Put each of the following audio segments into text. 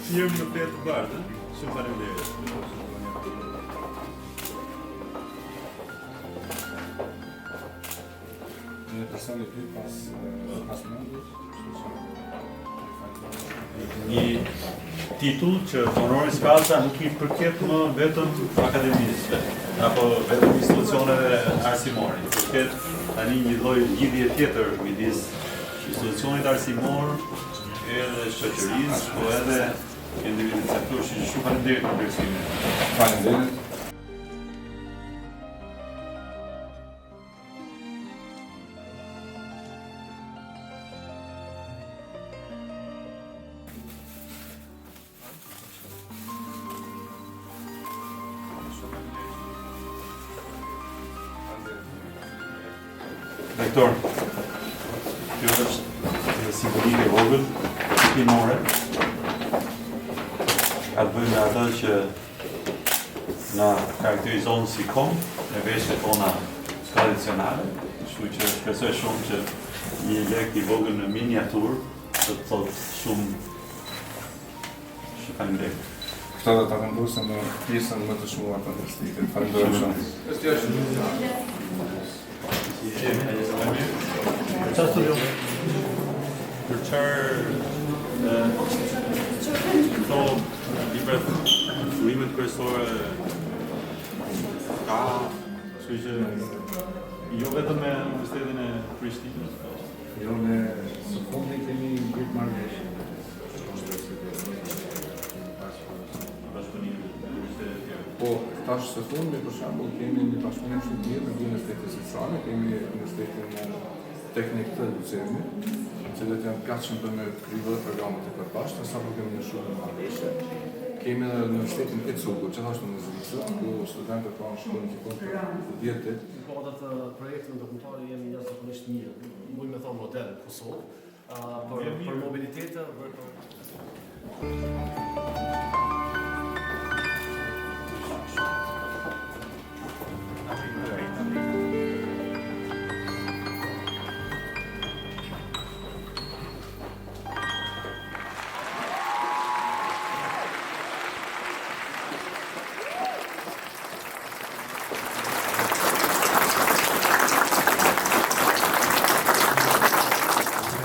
Firmë në fletë të bardhë, shumë faleminderit. Një person I ty pas mundit, Një titull që honoris causa nuk I përket më vetëm akademisë, apo vetëm institucioneve arsimore. Përket tani një lloj lidhje tjetër midis institucionit arsimor edhe shoqërisë, po edhe individit caktuar. Shumë faleminderit për përgjigjesimin. Faleminderit. Rektor, kjo është simbolike e vogël, pinore. Ka të bëjë me atë që na karakterizon si kom, me veshjet tona tradicionale, kështu që shpresoj shumë që një lek I vogël në miniatur të thotë shumë faleminderit. Këto do ta vendosëm në pjesën më të shmuar të universitetit. Falenderoj shumë. Qa studion? Për qarë këto librat furimet kryesore ka, kështu që jo vetëm me Universitetin e Prishtinës. Jo, me së fundi kemi grupë marrëveshje. Po, tash së fundi, për shembull, kemi një bashkëpunim shumë të mirë me Universitetin Zvicrane, kemi Universitetin Teknik të Lucernit, cilët janë gatshëm për me kriju programet e përbashkëta, sapo kemi një shumë marrëveshje. Kemi edhe Universitetin e Cugut, gjithashtu në Zvicër, ku studentët kanë shkuar për 10 ditë. Po atë projektin dokumentar jemi jashtëzakonisht mirë. Mund të them model Kosovë, për mobilitetë dhe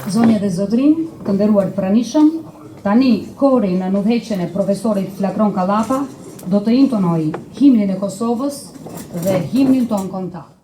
Zonja dhe zotrin, të nderuar pranishëm, tani kori në udhëheqjen e profesorit Flakron Kallapa do të intonoj himnin e Kosovës dhe himnin ton kombëtar.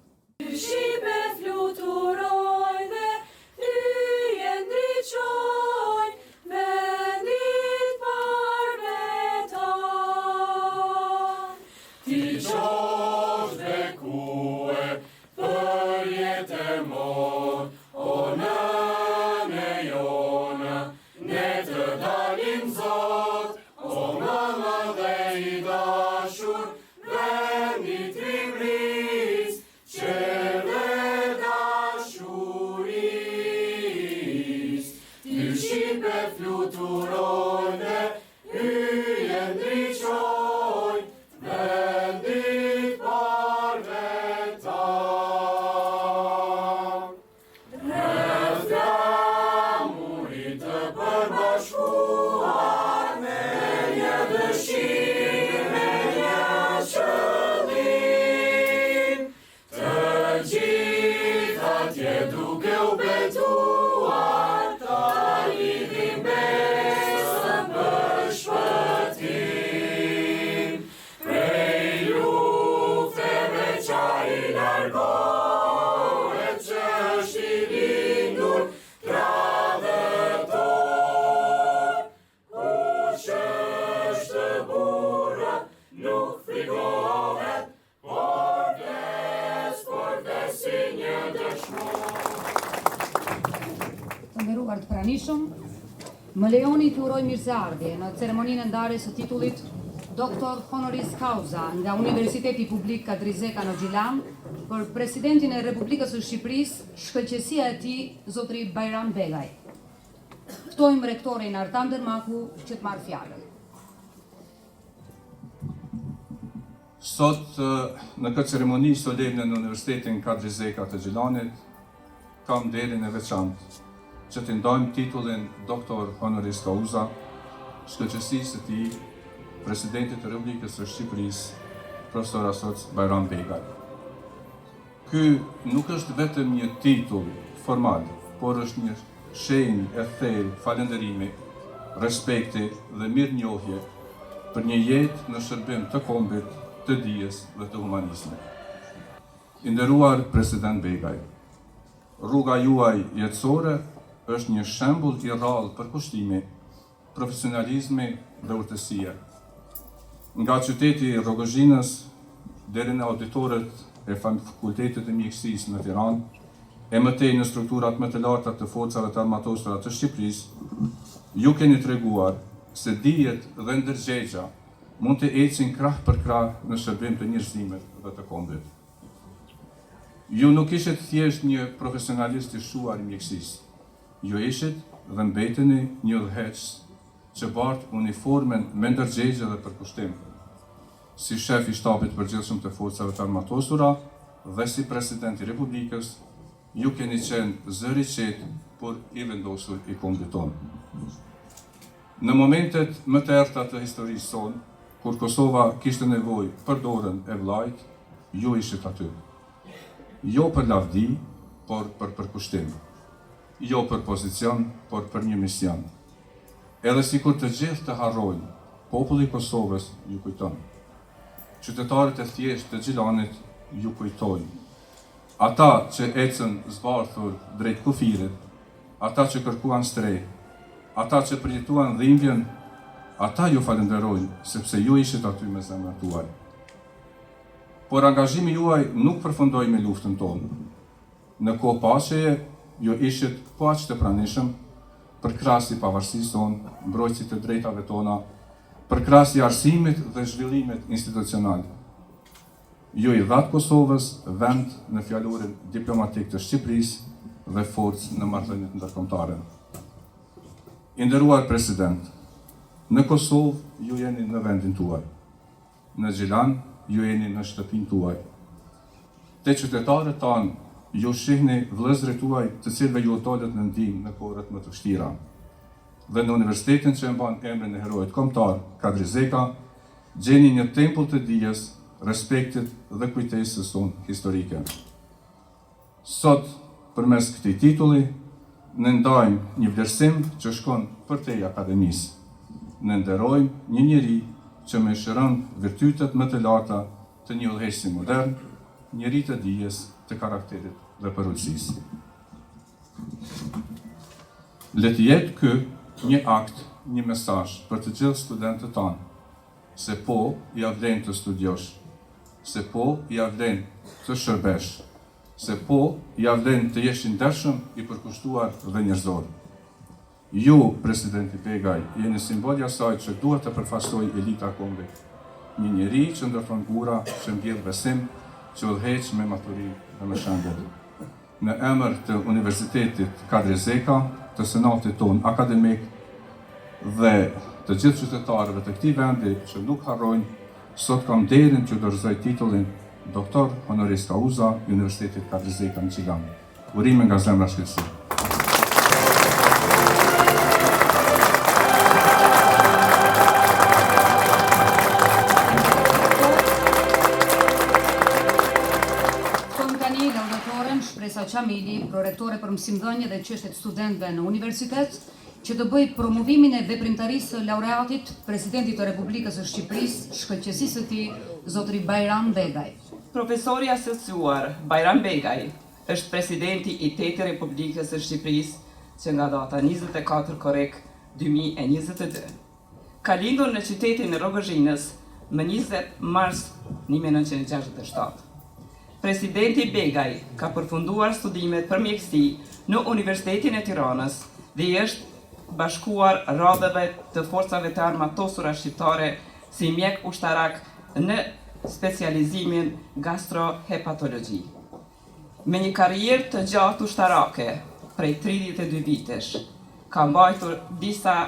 Të pranishëm, më lejoni të uroj mirëseardhje në ceremoninë e ndarjes së titullit Doktor Honoris Causa nga Universiteti Publik Kadrizeka në Gjilan për Presidentin e Republikës së Shqipërisë, shkëlqësia e tij, zotri Bajram Begaj. Ftojmë rektorin Artan Dermaku që të marrë fjalën. Sot, në këtë ceremoni solemne në Universitetin Kadrizeka të Gjilanit, kam nderin e veçantë që të ndajmë titullin Doktor Honoris Causa shkëlqësisë të tij, Presidentit të Republikës së Shqipërisë, profesor Asoc Bajram Begaj. Ky nuk është vetëm një titull formal, por është një shenjë e thellë falënderimi, respekti dhe mirënjohje për një jetë në shërbim të kombit, të dijes dhe të humanizmit. I nderuar President Begaj, rruga juaj jetësore është një shembull i rrallë për kushtimi, profesionalizmi dhe urtësie. Nga qyteti i Rogozhinës deri në auditorët e Fakultetit të Mjekësisë në Tiranë, e mëtej në strukturat më të larta të forcave të armatosura të Shqipërisë, ju keni treguar se dijet dhe ndërgjegja mund të ecin krah për krah në shërbim të njerëzimit dhe të kombit. Ju nuk ishit thjesht një profesionalist i shuar i mjekësisë, ju ishit dhe mbeteni një udhëheqës që bart uniformen me ndërgjegje dhe përkushtim, si shef i shtabit përgjithshëm të forcave të armatosura dhe si president i Republikës, ju keni qenë zëri i qetë, por i vendosur i kombit tonë. Në momentet më të errta të historisë sonë, kur Kosova kishte nevojë për dorën e vllajt, ju ishit aty. Jo për lavdi, por për përkushtim. Jo për pozicion, por për një mision. Edhe sikur të gjithë të harrojnë, populli i Kosovës ju kujton. Qytetarët e thjeshtë të Gjilanit ju kujtojnë. Ata që ecën zbarthur drejt kufirit, ata që kërkuan strej, ata që përjetuan dhimbjen, ata ju falenderojnë sepse ju ishit aty me zemrën tuaj. Por angazhimi juaj nuk përfundoi me luftën tonë. Në kohë paqeje, ju ishit po aq të pranishëm për krahas i pavarësisë tonë, mbrojtësit të drejtave tona, për krahas i arsimit dhe zhvillimit institucional. Ju i dhatë Kosovës vend në fjallorin diplomatik të Shqipërisë dhe forcë në marrëdhëniet ndërkombëtare. I nderuar President, në Kosovë ju jeni në vendin tuaj. Në Gjilan ju jeni në shtëpinë tuaj. Te qytetarët tanë ju shihni vëllezërit tuaj të cilëve ju dolet në ndihmë në kohët më të vështira. Dhe në universitetin që e mban emrin e herojit kombëtar Kadri Zeka, gjeni një tempull të dijes, respektit dhe kujtesës tonë historike. Sot, përmes këtij titulli, ne ndajmë një vlerësim që shkon përtej akademisë. Ne nderojmë një njeri që me shëron virtytet më të larta të një udhëheqësi modern, njeri të dijes, të karakterit dhe përulësisë. Le të jetë ky një akt, një mesazh për të gjithë studentët tanë, se po ja vlen të studiosh, se po ja vlen të shërbesh, se po ja vlen të jesh i ndershëm, i përkushtuar dhe njerëzor. Ju, Presidenti Begaj, jeni simbol i asaj që duhet të përfaqësojë elita e kombit. Një njeri që ndërton gura, që mbjell besim, që udhëheq me maturi dhe me shembull. Në emër të Universitetit Kadri Zeka, të senatit ton akademik dhe të gjithë qytetarëve të këtij vendi që nuk harrojnë, sot kam nderin që dorëzoj titullin Doktor Honoris Causa i Universitetit Kadri Zeka në Gjilan. Urime nga zemra shkëlqësi. Shpresa Qamili, prorektore për mësimdhënie dhe çështjet studentëve në universitet, që të bëj promovimin e veprimtarisë së laureatit, Presidentit të Republikës së Shqipërisë, shkëlqësisë së tij, zotëri Bajram Begaj. Profesori asociuar Bajram Begaj është presidenti i tetë Republikës së Shqipërisë që nga data 24 korrik 2022. Ka lindur në qytetin e Rogozhinës më 20 mars 1967. Presidenti Begaj ka përfunduar studimet për mjekësi në Universitetin e Tiranës dhe është bashkuar radhave të forcave të armatosura shqiptare si mjek ushtarak në specializimin gastrohepatologji. Me një karrierë të gjatë ushtarake prej 32 vitesh, ka mbajtur disa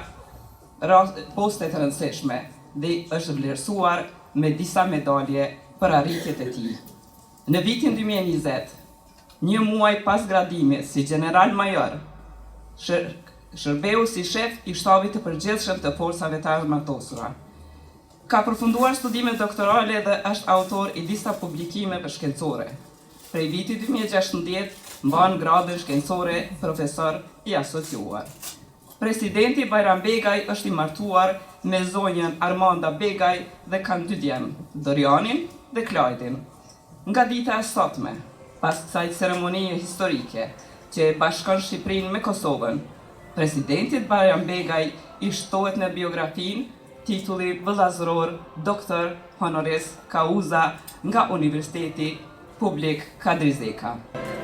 poste të rëndësishme dhe është vlerësuar me disa medalje për arritjet e tij. Në vitin 2020, një muaj pas gradimit si general major, shërbeu si shef i shtabit të përgjithshëm të forcave të armatosura. Ka përfunduar studime doktorale dhe është autor i disa publikimeve shkencore. Prej vitit 2016 mban gradën shkencore profesor i asociuar. Presidenti Bajram Begaj është i martuar me zonjën Armanda Begaj dhe kanë 2 djemë, Dorianin dhe Klajdin. Nga dita e sotme, pas kësaj ceremonie historike që e bashkon Shqipërinë me Kosovën, presidentit Bajram Begaj i shtohet në biografin titulli vëllazëror Doktor Honoris Causa nga Universiteti Publik Kadri Zeka.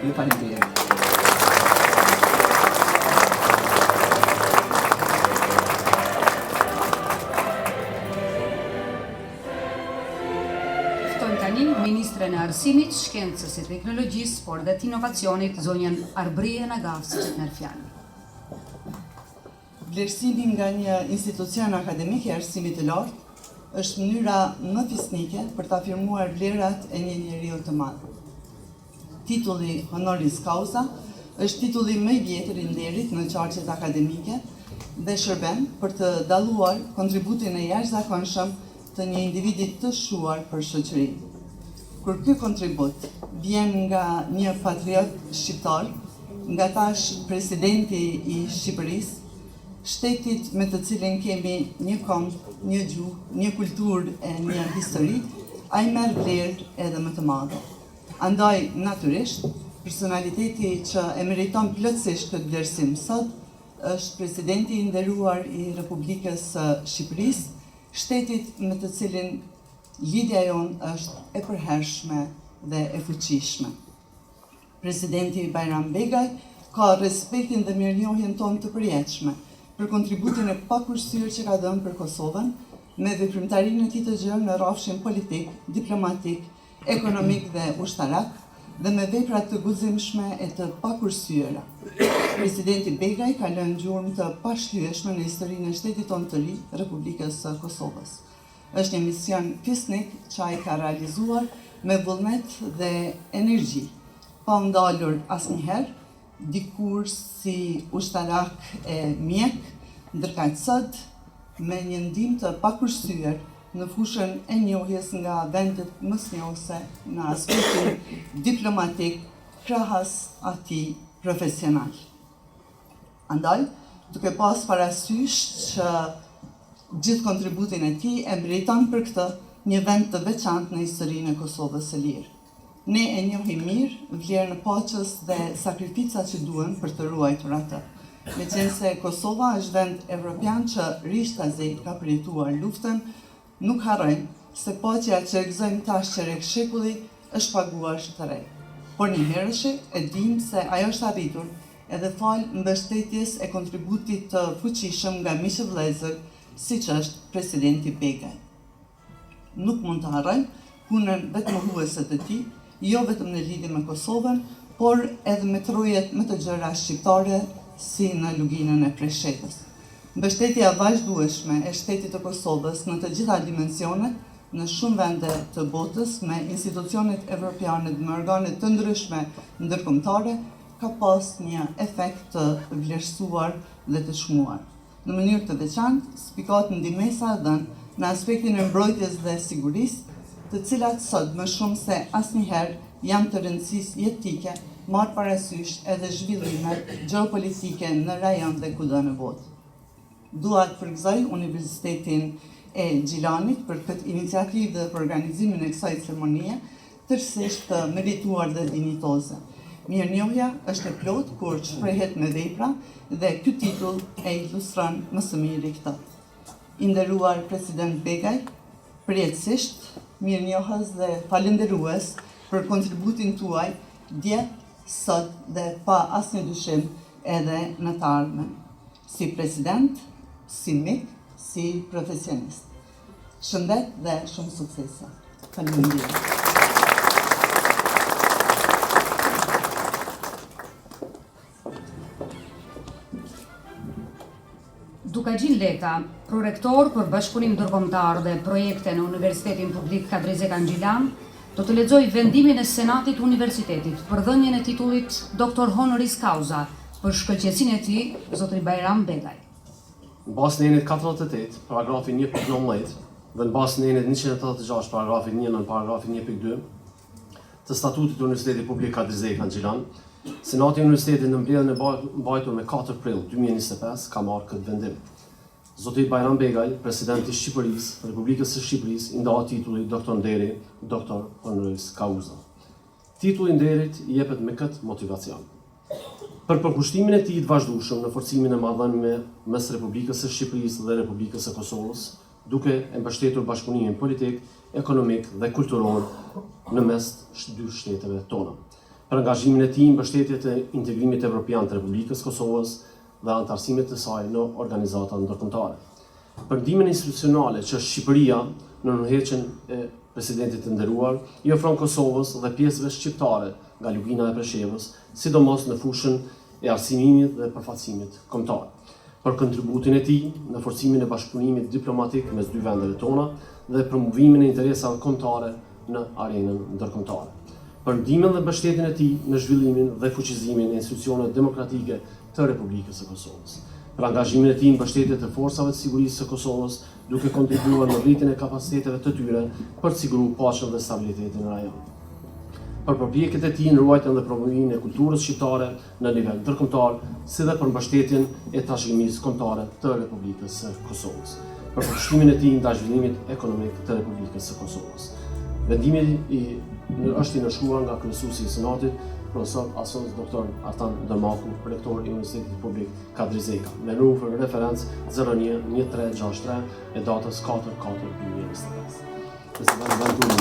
Ju falenderoj. Tani, Ministre në Arsimit, Shkencës e Teknologjisë, por dhe të inovacionit, zonjën Arbrije Nagavsic Nerfjani. Vlerësimi nga një institucion akademik i arsimit të lartë është mënyra më fisnike për të afirmuar vlerat e një njeriu të madh. Titulli Honoris Causa është titulli më i vjetër i nderit në qarqet akademike dhe shërben për të dalluar kontributin e jashtëzakonshëm të një individi të shuar për shoqërinë. Kur ky kontribut vjen nga një patriot shqiptar, nga tash presidenti i Shqipërisë, shtetit me të cilin kemi një këmbë, një gjuhë, një kulturë e një histori, ai merr vlerë edhe më të madhe. Andaj, natyrisht, personaliteti që e meriton plotësisht këtë vlerësim sot është presidenti i nderuar i Republikës së Shqipërisë, shtetit me të cilin lidhja jonë është e përhershme dhe e fuqishme. Presidenti Bajram Begaj ka respektin dhe mirënjohjen tonë të përjetshme për kontributin e pakursyer që ka dhënë për Kosovën, me veprimtarinë e tij të gjerë në rrafshin politik, diplomatik, ekonomik dhe ushtarak, dhe me vepra të guximshme e të pakursyera. Presidenti Begaj ka lënë gjurmë të pashlyeshme në historinë e shtetit tonë të ri, Republikës së Kosovës. Është një mision fisnik që ai ka realizuar me vullnet dhe energji, pa ndalur asnjëherë, dikur si ushtarak e mjek, ndërkaqësot me një ndihmë të pakursyer në fushën e njohjes nga vendet mësnjohëse në aspektin diplomatik krahas atij profesional. Andaj, duke pas parasysh që gjithë kontributin e tij e meriton për këtë një vend të veçantë në historinë e Kosovës së Lirë. Ne e njohim mirë vlerën e paqes dhe sakrificat që duhen për të ruajtur atë. Meqense Kosova është vend evropian që rishtazi ka përjetuar luftën, nuk harrojmë se paqja që e gëzojmë tash çerek shekulli është paguar të re. Por njëherësh e dim se ajo është arritur edhe fal mbështetjes e kontributit të fuqishëm nga miqë vëllezër, siç është presidenti Begaj. Nuk mund të harrojmë punën vetmohuese të tij, jo vetëm në lidhje me Kosovën, por edhe me trojet më të gjëra shqiptare si në luginën e Preshetës. Mbështetja vazhdueshme e shtetit të Kosovës në të gjitha dimensionet, në shumë vende të botës, me institucionet evropiane dhe me organe të ndryshme ndërkombëtare, ka pas një efekt të vlerësuar dhe të çmuar. Në mënyrë të veçantë, spikat ndihmesa dhënë në aspektin e mbrojtjes dhe sigurisë, të cilat sot më shumë se asnjëherë janë të rëndësisë jetike, marr parasysh edhe zhvillimet gjeopolitike në rajon dhe kudo në botë. Dua të përgëzoj Universitetin e Gjilanit për këtë iniciativë dhe për organizimin e kësaj ceremonie, tërësisht të merituar dhe dinjitoze. Mirënjohja është e plotë kur shprehet me vepra dhe ky titull e ilustron më së miri këtë. I nderuar President Begaj, përjetësisht mirënjohës dhe falënderues për kontributin tuaj dje, sot dhe pa asnjë dyshim edhe në të ardhmen. Si president, si mik, si profesionist. Shëndet dhe shumë suksese. Faleminderit. Dukagjin Leka, prorektor për bashkëpunim ndërkombëtar dhe projekte në Universitetin Publik Kadri Zeka Gjilan, do të lexoj vendimin e Senatit Universitetit për dhënien e titullit Doktor Honoris Causa për shkëlqësinë e tij, zotri Bajram Begaj. Në bazë në enit 48, paragrafi 1.19 dhe në bazë në enit 186, paragrafi 1 në paragrafi 1.2 të statutit të Universitetit Publik Kadri Zeki Xhilan, Senati i Universitetit në mbledhjen e mbajtur me 4 prill 2025 ka marrë këtë vendim. Zoti Bajram Begaj, presidenti i Shqipërisë, Republikës së Shqipërisë, i ndahet titulli doktor nderi, doktor honoris causa. Titulli nderit i jepet me këtë motivacion. Për përkushtimin e tij të vazhdueshëm në forcimin e marrëdhënieve mes Republikës së Shqipërisë dhe Republikës së Kosovës, duke e mbështetur bashkëpunimin politik, ekonomik dhe kulturor në mes dy shteteve tona. Për angazhimin e tij në mbështetje të integrimit evropian të Republikës së Kosovës dhe antarësimit të saj në organizata ndërkombëtare. Për ndihmën institucionale që Shqipëria në nënheqjen e presidentit të nderuar i ofron Kosovës dhe pjesëve shqiptare nga Lugina e Preshevës, sidomos në fushën e arsimimit dhe përfaqësimit kombëtar. Për kontributin e tij në forcimin e bashkëpunimit diplomatik mes dy vendeve tona dhe promovimin e interesave kombëtare në arenën ndërkombëtare. Për ndihmën dhe mbështetjen e tij në zhvillimin dhe fuqizimin e institucioneve demokratike të Republikës së Kosovës. Për angazhimin e tij në mbështetje të forcave të sigurisë së Kosovës, duke kontribuar në rritjen e kapaciteteve të tyre për të siguruar paqen dhe stabilitetin në rajon. Për përpjekjet e tij në ruajtjen dhe promovimin e kulturës shqiptare në nivel ndërkombëtar, si dhe për mbështetjen e trashëgimisë kombëtare të Republikës së Kosovës. Për përkushtimin e tij ndaj zhvillimit ekonomik të Republikës së Kosovës. Vendimi është i nënshkruar nga kryesuesi i Senatit, profesor asos dr. Artan Dërmaku, rektor i Universitetit Publik Kadri Zeki, me numër për referencë 011363 e datës 4/4/2025. Presidenti Banduri.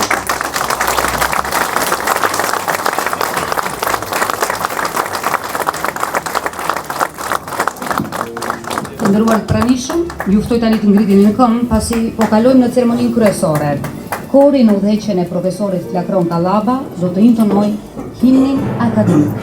Të nderuar të pranishëm, ju ftoj tani të ngriteni në këmbë pasi po kalojmë në ceremoninë kryesore. Kori në udhëheqjen e profesorit Flakron Kallaba do të intonoj himnin akademik.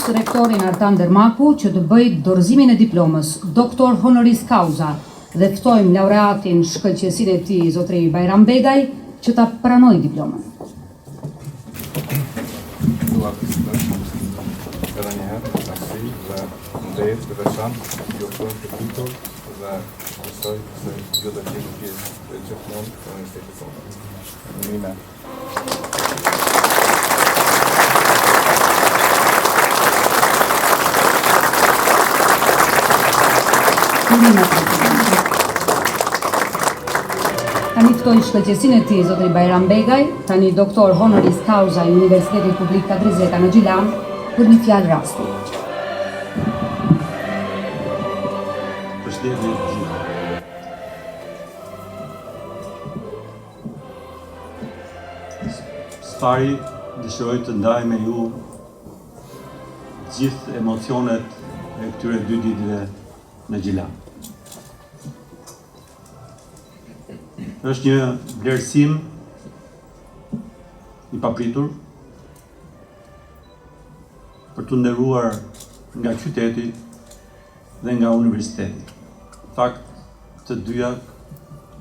Rektorin Artan Dërmaku që të bëj dorëzimin e diplomës doktor honoris causa dhe ftojmë laureatin shkëlqësinë e tij zotri Bajram Begaj që ta pranojë diplomën. Edhe një herë, merci dhe nderit të veçantë ju ofrojmë këtë titull dhe besoj se ju do të jeni pjesë e gjithmonë të Universitetit tonë. Mine. Tani ftoj shkëlqësinë e tij zotri Bajram Begaj, tani doktor honoris causa i Universitetit Publik Kadri Zeki në Xhilan, për një fjalë rasti. Përshëndetje të gjithëve. Së pari dëshiroj të ndaj me ju gjithë emocionet e këtyre 2 ditëve në Xhilan. Është një vlerësim i papritur për të nderuar nga qyteti dhe nga universiteti. Në fakt, të dyja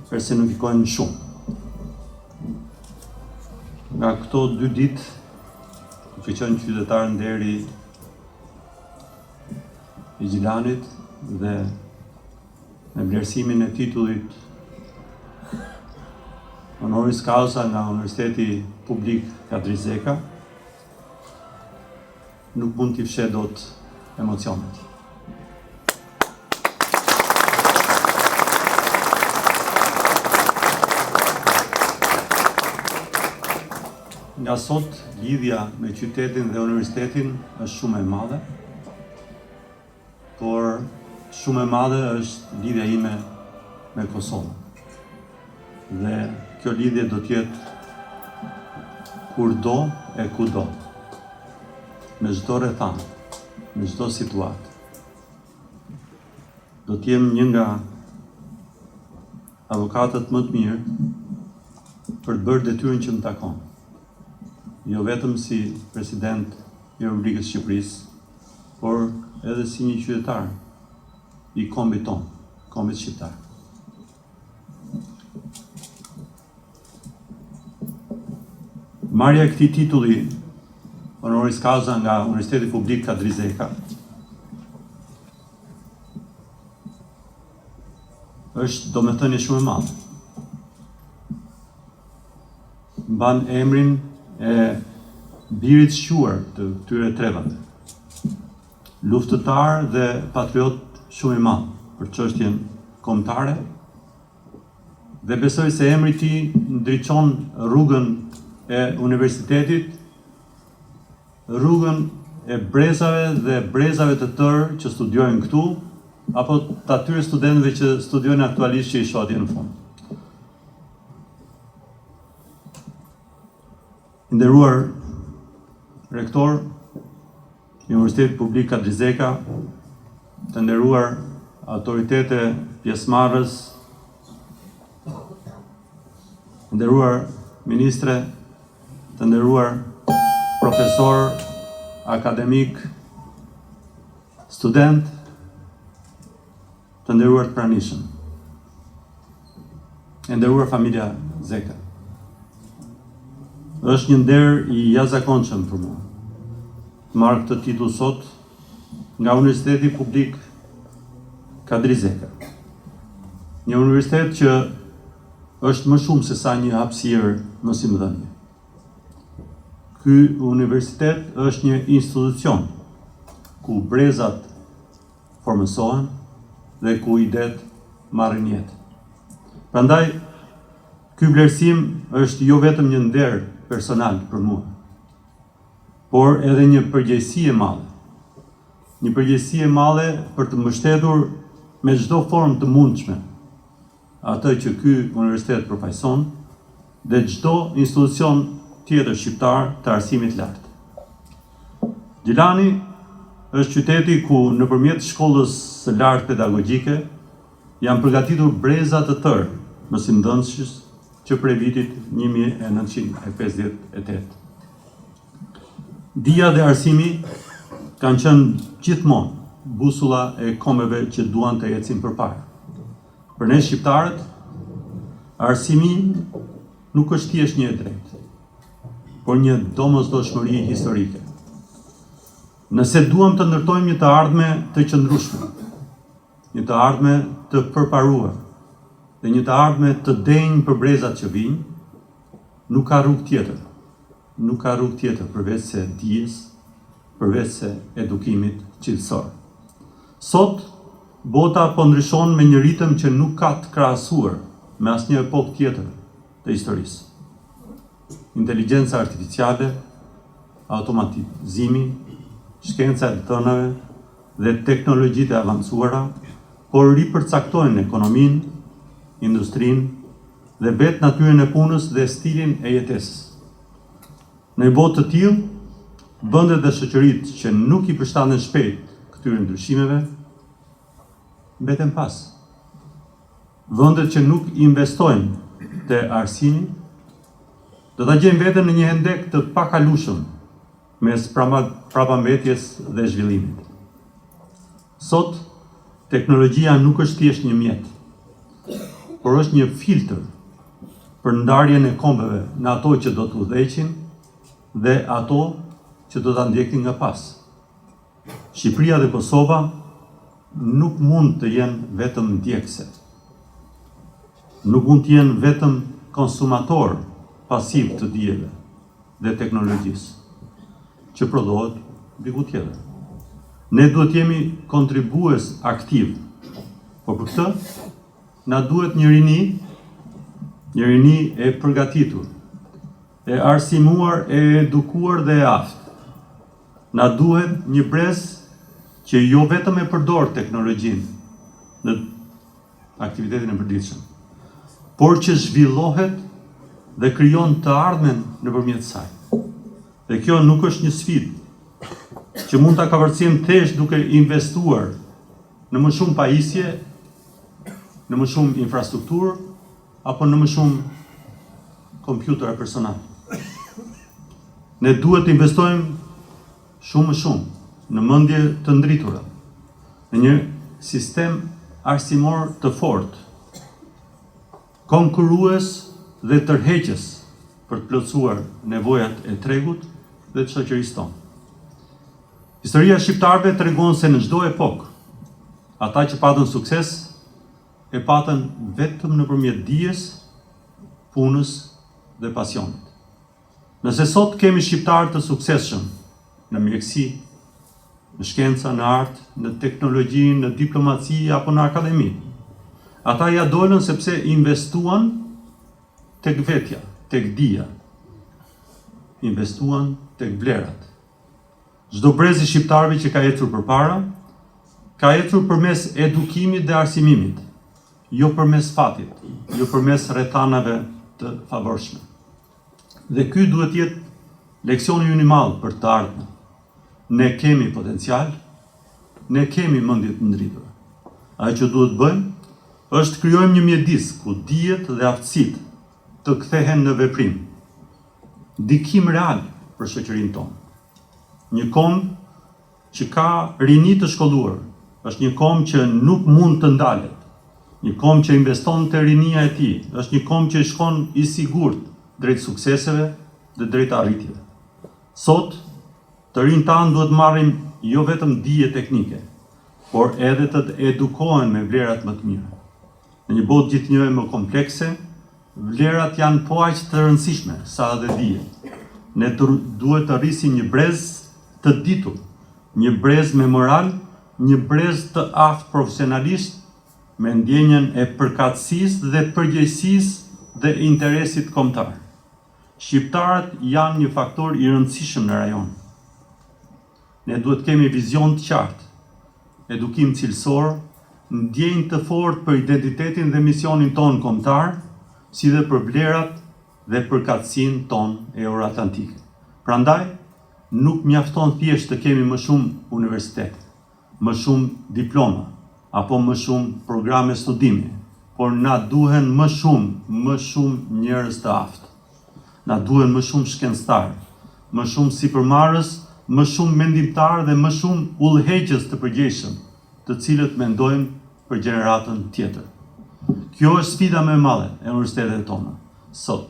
personifikojnë shumë. Nga këto 2 ditë, që qenë qytetar nderi i Xhilanit dhe me vlerësimin e titullit honoris causa nga Universiteti Publik Kadri Zeki, nuk mund t'i fshe dot emocionet. nga sot lidhja me qytetin dhe universitetin është shumë e madhe, por shumë e madhe është lidhja ime me Kosovën. Dhe kjo lidhje do t'jetë kurdo e kudo, me çdo rrethanë, me çdo situatë. Do t'jem një nga avokatët më të mirë për të bërë detyrën që më takon. Jo vetëm si president i Republikës Shqipërisë, por edhe si një qytetar i kombit ton, kombit shqiptar. Marrja e këtij titulli honoris causa nga Universiteti Publik Kadri Zeka është domethënie shumë e madhe. Mban emrin e birit shquar të këtyre trevave. Luftëtar dhe patriot shumë i madh për çështjen kombëtare. Dhe besoj se emri i tij ndriçon rrugën e universitetit, rrugën e brezave dhe brezave të tërë që studiojnë këtu, apo të atyre studentëve që studiojnë aktualisht që i shoh atje në fund. Nderuar rektor i Universitetit Publik Kadri Zeka, të nderuar autoritete pjesëmarrës, të nderuar ministre, të nderuar profesor, akademik, student, të nderuar të pranishëm, e nderuar familja Zeka. Është një nder i jashtëzakonshëm për mua të marr këtë titull sot nga Universiteti Publik Kadri Zeka. Një universitet që është më shumë se sa një hapësirë mësimdhënie. Ky universitet është një institucion ku brezat formësohen dhe ku idet marrin jetë. Prandaj, ky vlerësim është jo vetëm një nder personal për mua, por edhe një përgjegjësi e madhe. Një përgjegjësi e madhe për të mbështetur me çdo formë të mundshme atë që ky universitet përfaqëson dhe çdo institucion tjetër shqiptar të arsimit lartë. Gjilani është qyteti ku nëpërmjet shkollës së lartë pedagogjike janë përgatitur breza të tërë mësimdhënësh që prej vitit 1958. Dija dhe arsimi kanë qenë gjithmonë busulla e kombeve që duan të ecin përpara. Për ne shqiptarët, arsimi nuk është thjesht një e drejtë, por një domosdoshmëri historike. Nëse duam të ndërtojmë një të ardhme të qëndrueshme, një të ardhme të përparuar, dhe një të ardhme të denjë për brezat që vinë, nuk ka rrugë tjetër. Nuk ka rrugë tjetër përveç se dijes, përveç se edukimit cilësor. Sot, bota po ndryshon me një ritëm që nuk ka të krahasuar me asnjë epokë tjetër të historisë. Inteligjenca artificiale, automatizimi, shkenca e thënave dhe teknologjitë e avancuara, por ripërcaktojnë ekonominë, industrinë dhe vetë natyrën e punës dhe stilin e jetesës. Në një botë të tillë, vendet dhe shoqëritë që nuk i përshtaten shpejt këtyre ndryshimeve mbeten pas. Vendet që nuk investojnë te arsimi do ta gjejnë veten në një hendek të pakalueshëm mes prapambetjes dhe zhvillimit. Sot, teknologjia nuk është thjesht një mjet, por është një filtr për ndarjen e kombeve në ato që do të udhëheqin dhe ato që do ta ndjekin nga pas. Shqipëria dhe Kosova nuk mund të jenë vetëm ndjekse. Nuk mund të jenë vetëm konsumator pasiv të dijeve dhe teknologjisë, që prodhohet diku tjetër. Ne duhet jemi kontribues aktiv, por për këtë na duhet një rini e përgatitur, e arsimuar, e edukuar dhe e aftë. Na duhet një brez që jo vetëm e përdor teknologjinë në aktivitetin e përditshëm, por që zhvillohet dhe krijon të ardhmen nëpërmjet saj. Dhe kjo nuk është një sfidë që mund ta kavërcim thjesht duke investuar në më shumë pajisje, në më shumë infrastrukturë apo në më shumë kompjutere personal. Ne duhet të investojmë shumë më shumë në mendje të ndritura, në një sistem arsimor të fortë, konkurrues dhe tërheqës për të plotësuar nevojat e tregut dhe të shoqërisë tonë. Historia shqiptarëve tregon se në çdo epokë, ata që patën sukses e patën vetëm nëpërmjet dijes, punës dhe pasionit. Nëse sot kemi shqiptarë të suksesshëm në mjekësi, në shkenca, në art, në teknologji, në diplomaci apo në akademi, ata ja dolën sepse investuan tek vetja, tek dija, investuan tek vlerat. Çdo brez i shqiptarëve që ka ecur përpara, ka ecur përmes edukimit dhe arsimimit, jo përmes fatit, jo përmes rrethanave të favorshme. Dhe ky duhet jetë leksioni ynë i madh për të ardhmen. Ne kemi potencial, ne kemi mendje të ndritura. Ajo që duhet bëjmë është krijojmë një mjedis ku dijet dhe aftësitë të kthehen në veprim. Ndikim real për shoqërinë tonë. Një kom që ka rini të shkolluar, është një kom që nuk mund të ndalet. Një kom që investon të rinia e tij, është një kom që shkon i sigurt drejt sukseseve dhe drejt arritjeve. Sot, të rinjtë tanë duhet marrim jo vetëm dije teknike, por edhe të edukohen me vlerat më të mira. Në një botë gjithnjë më komplekse, vlerat janë po aq të rëndësishme sa edhe dijet. Ne duhet të rrisim një brez të ditur, një brez me moral, një brez të aftë profesionalisht, me ndjenjen e përkatësisë dhe përgjegjësisë dhe interesit kombëtar. Shqiptarët janë një faktor i rëndësishëm në rajon. Ne duhet kemi vizion të qartë, edukim cilësor, ndjenjë të fortë për identitetin dhe misionin tonë kombëtar, si dhe për vlerat dhe përkatësinë tonë euroatlantike. Prandaj, nuk mjafton thjesht të kemi më shumë universitete, më shumë diploma, apo më shumë programe studimi, por na duhen më shumë njerëz të aftë. Na duhen më shumë shkencëtarë, më shumë sipërmarrës, më shumë mendimtarë dhe më shumë udhëheqës të përgjegjshëm, të cilët mendojnë për gjeneratën tjetër. Kjo është sfida më e madhe e universiteteve tona sot,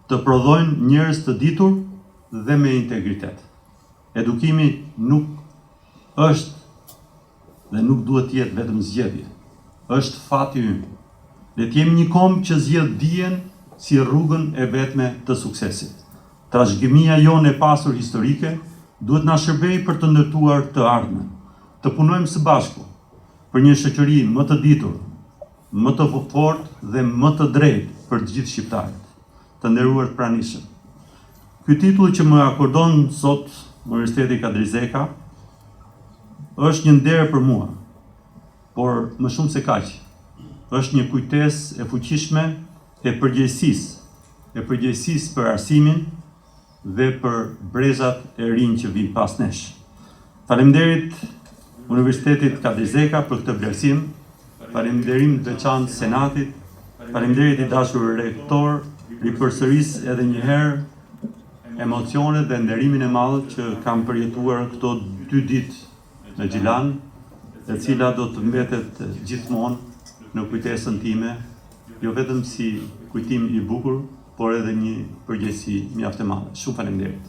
të prodhojnë njerëz të ditur dhe me integritet. Edukimi nuk është dhe nuk duhet të jetë vetëm zgjedhje. Është fati ynë. Le të jemi një kom që zgjedh dijen si rrugën e vetme të suksesit. Trashëgimia jonë e pasur historike duhet na shërbej për të ndërtuar të ardhmen. Të punojmë së bashku për një shoqëri më të ditur, më të fortë dhe më të drejtë për të gjithë shqiptarët. Të nderuar pranishëm. Ky titull që më akordon sot Universiteti Kadri Zeka është një nder për mua, por më shumë se kaq. Është një kujtesë e fuqishme e përgjegjësisë për arsimin dhe për brezat e rinj që vijnë pas nesh. Faleminderit Universitetit Kadri Zeka për këtë vlerësim, faleminderim të veçantë Senatit, faleminderit i dashur rektor, ripërsëris edhe një herë emocionet dhe nderimin e madh që kam përjetuar këto 2 ditë në Gjilan, e cila do të mbetet gjithmonë në kujtesën time, jo vetëm si kujtim i bukur, por edhe një përgjegjësi mjaft e madhe. Shumë faleminderit.